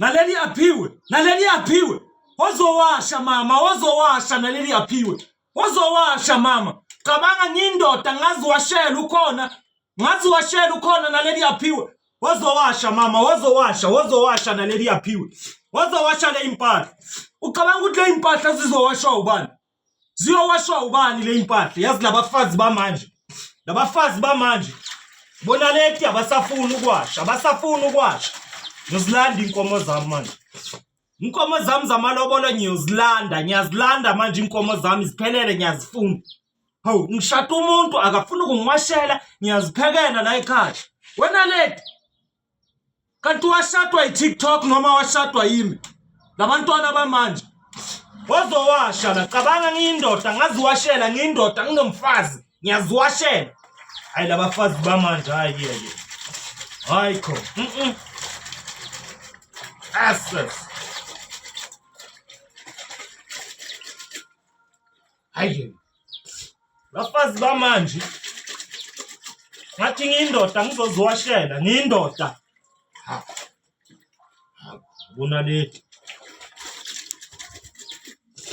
naleli aphiwe. Wazowasha mama, wazowasha naleli aphiwe. Wazowasha mama. Cabanga ngiyindoda ngaziwashela ukhona naleli aphiwe. Wazowasha mama, wazowasha naleli aphiwe. Wazowasha le impahla. Ucabanga ukuthi le impahla zizowashwa ubani? Ziyowashwa ubani le impahla? Yazi labafazi bamanje. Bona lethi abasafuni ukwasha. Ngizilanda inkomo zami manje. Inkomo zami zamalobolo ngiyazilanda manje inkomo zami ziphelele ngiyazifuna. Hawu ngishada umuntu akafuna ukungwashela ngiyaziphekela la ekhaya. Wena lethi kanti washadwa iTikTok noma washadwa yimi? Labantwana bamanje wazowasha la. Cabanga ngiyindoda ngaziwashela, ngiyindoda nginomfazi ngiyaziwashela. Hayi labafazi bamanje hayi kho. Access. Hayi. Bafazi bamanje ngathi ngiyindoda ngizoziwashela, ngiyindoda. Bona lethi